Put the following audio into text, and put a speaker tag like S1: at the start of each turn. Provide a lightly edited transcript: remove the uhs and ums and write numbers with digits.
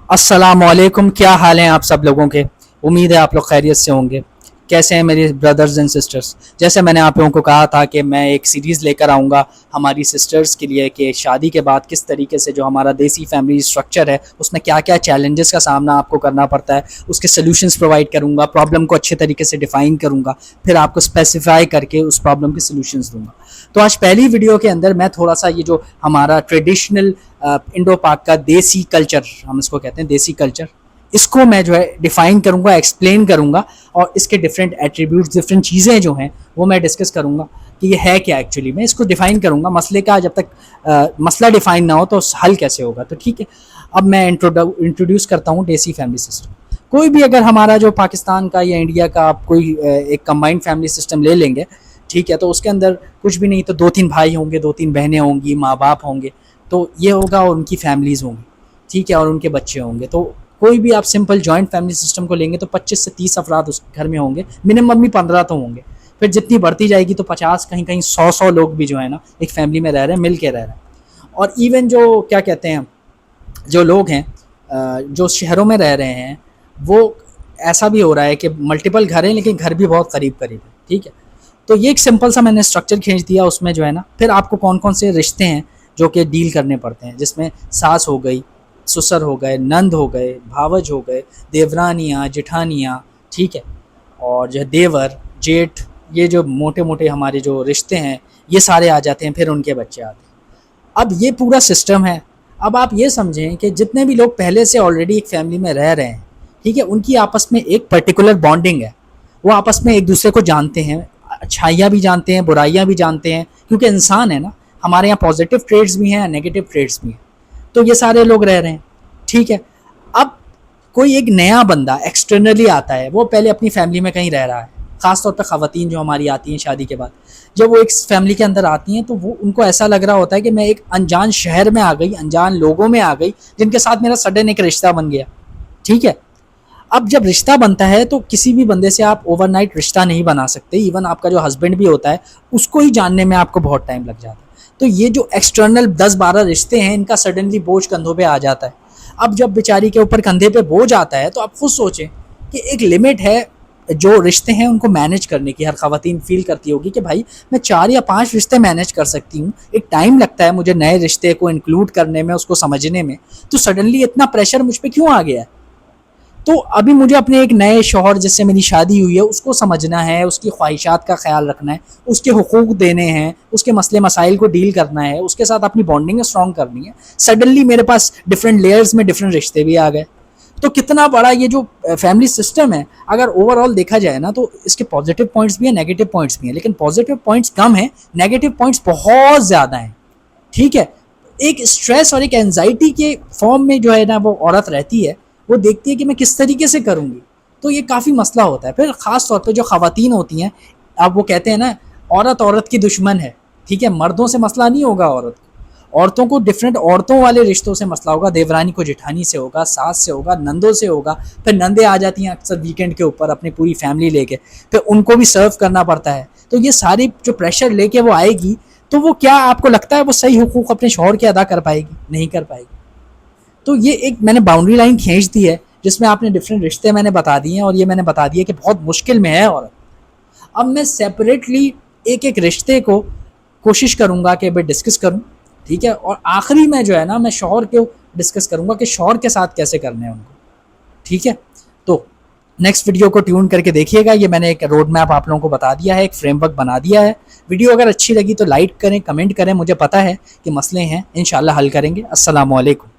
S1: अस्सलाम वालेकुम, क्या हाल हैं आप सब लोगों के। उम्मीद है आप लोग खैरियत से होंगे। कैसे हैं मेरे ब्रदर्स एंड सिस्टर्स। जैसे मैंने आप लोगों को कहा था कि मैं एक सीरीज़ लेकर आऊँगा हमारी सिस्टर्स के लिए कि शादी के बाद किस तरीके से जो हमारा देसी फैमिली स्ट्रक्चर है उसमें क्या क्या चैलेंजेस का सामना आपको करना पड़ता है, उसके सोल्यूशंस प्रोवाइड करूँगा, प्रॉब्लम को अच्छे तरीके से डिफ़ाइन करूँगा, फिर आपको स्पेसिफाई करके उस प्रॉब्लम के सोल्यूशंस दूँगा। तो आज पहली वीडियो के अंदर मैं थोड़ा सा ये जो हमारा ट्रेडिशनल इंडो पाक का देसी कल्चर, हम इसको कहते हैं देसी कल्चर, इसको मैं जो है डिफ़ाइन करूँगा, एक्सप्लेन करूँगा और इसके डिफरेंट एट्रीब्यूट्स, डिफरेंट चीज़ें जो हैं वो मैं डिस्कस करूँगा कि ये है क्या एक्चुअली। मैं इसको डिफ़ाइन करूँगा। मसले का जब तक मसला डिफ़ाइन ना हो तो हल कैसे होगा। तो ठीक है, अब मैं इंट्रोड्यूस करता हूँ देसी फैमिली सिस्टम। कोई भी अगर हमारा जो पाकिस्तान का या इंडिया का आप कोई एक कंबाइंड फैमिली सिस्टम ले लेंगे, ठीक है, तो उसके अंदर कुछ भी नहीं तो 2-3 भाई होंगे, 2-3 बहनें होंगी, माँ बाप होंगे, तो ये होगा और उनकी फैमिलीज़ होंगी, ठीक है, और उनके बच्चे होंगे। तो कोई भी आप सिंपल जॉइंट फैमिली सिस्टम को लेंगे तो 25 से 30 अफराद उस घर में होंगे, मिनिमम भी 15 तो होंगे। फिर जितनी बढ़ती जाएगी तो 50, कहीं कहीं 100 लोग भी जो है ना एक फैमिली में रह रहे हैं, मिल के रह रहे हैं। और इवन जो क्या कहते हैं, जो लोग हैं जो शहरों में रह रहे हैं, वो ऐसा भी हो रहा है कि मल्टीपल घर हैं लेकिन घर भी बहुत करीब करीब है, ठीक है। तो ये एक सिंपल सा मैंने स्ट्रक्चर खींच दिया उसमें जो है ना। फिर आपको कौन कौन से रिश्ते हैं जो कि डील करने पड़ते हैं, जिसमें सास हो गई, ससुर हो गए, नंद हो गए, भावज हो गए, देवरानियाँ, जेठानियाँ, ठीक है, और जो है देवर, जेठ, ये जो मोटे मोटे हमारे जो रिश्ते हैं ये सारे आ जाते हैं। फिर उनके बच्चे आते हैं। अब ये पूरा सिस्टम है। अब आप ये समझें कि जितने भी लोग पहले से ऑलरेडी एक फैमिली में रह रहे हैं, ठीक है, उनकी आपस में एक पर्टिकुलर बॉन्डिंग है। वो आपस में एक दूसरे को जानते हैं, अच्छाइयाँ भी जानते हैं, बुराइयाँ भी जानते हैं, क्योंकि इंसान है ना। हमारे यहाँ पॉजिटिव ट्रेड्स भी हैं, नेगेटिव ट्रेड्स भी हैं। तो ये सारे लोग रह रहे हैं, ठीक है। अब कोई एक नया बंदा एक्सटर्नली आता है, वो पहले अपनी फैमिली में कहीं रह रहा है। ख़ास तौर पर ख़वातीन जो हमारी आती हैं शादी के बाद, जब वो एक फैमिली के अंदर आती हैं तो वो उनको ऐसा लग रहा होता है कि मैं एक अनजान शहर में आ गई, अनजान लोगों में आ गई, जिनके साथ मेरा सडन एक रिश्ता बन गया, ठीक है। अब जब रिश्ता बनता है तो किसी भी बंदे से आप ओवरनाइट रिश्ता नहीं बना सकते। इवन आपका जो हस्बैंड भी होता है उसको ही जानने में आपको बहुत टाइम लग जाता है। तो ये जो एक्सटर्नल 10-12 रिश्ते हैं, इनका सडनली बोझ कंधों पे आ जाता है। अब जब बेचारी के ऊपर कंधे पे बोझ आता है तो आप खुद सोचें कि एक लिमिट है जो रिश्ते हैं उनको मैनेज करने की। हर ख़वातीन फील करती होगी कि भाई मैं 4 या 5 रिश्ते मैनेज कर सकती हूँ, एक टाइम लगता है मुझे नए रिश्ते को इंक्लूड करने में, उसको समझने में, तो सडनली इतना प्रेशर मुझ पर क्यों आ गया है। तो अभी मुझे अपने एक नए शौहर जिससे मेरी शादी हुई है उसको समझना है, उसकी ख्वाहिशात का ख्याल रखना है, उसके हुकूक देने हैं, उसके मसले मसाइल को डील करना है, उसके साथ अपनी बॉन्डिंग स्ट्रॉन्ग करनी है। सडनली मेरे पास डिफरेंट लेयर्स में डिफरेंट रिश्ते भी आ गए। तो कितना बड़ा ये जो फैमिली सिस्टम है, अगर ओवरऑल देखा जाए ना तो इसके पॉजिटिव पॉइंट्स भी हैं, नेगेटिव पॉइंट्स भी हैं, लेकिन पॉजिटिव पॉइंट्स कम हैं, नेगेटिव पॉइंट्स बहुत ज़्यादा हैं, ठीक है। एक स्ट्रेस और एक एंजाइटी के फॉर्म में जो है ना वो औरत रहती है, वो देखती है कि मैं किस तरीके से करूँगी। तो ये काफ़ी मसला होता है। फिर ख़ास तौर पे जो ख़वातीन होती हैं, अब वो कहते हैं ना औरत औरत की दुश्मन है, ठीक है। मर्दों से मसला नहीं होगा औरतों को डिफरेंट औरतों वाले रिश्तों से मसला होगा। देवरानी को जेठानी से होगा, सास से होगा, नंदों से होगा। फिर नंदे आ जाती हैं अक्सर वीकेंड के ऊपर अपनी पूरी फैमिली लेके, फिर उनको भी सर्व करना पड़ता है। तो ये सारी जो प्रेशर लेके वो आएगी तो वो क्या आपको लगता है वो सही हुकूक अपने शौहर के अदा कर पाएगी? नहीं कर पाएगी। तो ये एक मैंने बाउंड्री लाइन खींच दी है जिसमें आपने डिफरेंट रिश्ते मैंने बता दिए हैं और ये मैंने बता दिया कि बहुत मुश्किल में है औरत। अब मैं सेपरेटली एक एक रिश्ते को कोशिश करूँगा कि मैं डिस्कस करूँ, ठीक है, और आखिरी में जो है ना मैं शौहर को डिस्कस करूँगा कि शौहर के साथ कैसे करने हैं उनको, ठीक है। तो नेक्स्ट वीडियो को ट्यून करके देखिएगा। ये मैंने एक रोड मैप आप लोगों को बता दिया है, एक फ्रेमवर्क बना दिया है। वीडियो अगर अच्छी लगी तो लाइक करें, कमेंट करें, मुझे पता है कि मसले हैं, इंशाल्लाह हल करेंगे। अस्सलामु अलैकुम।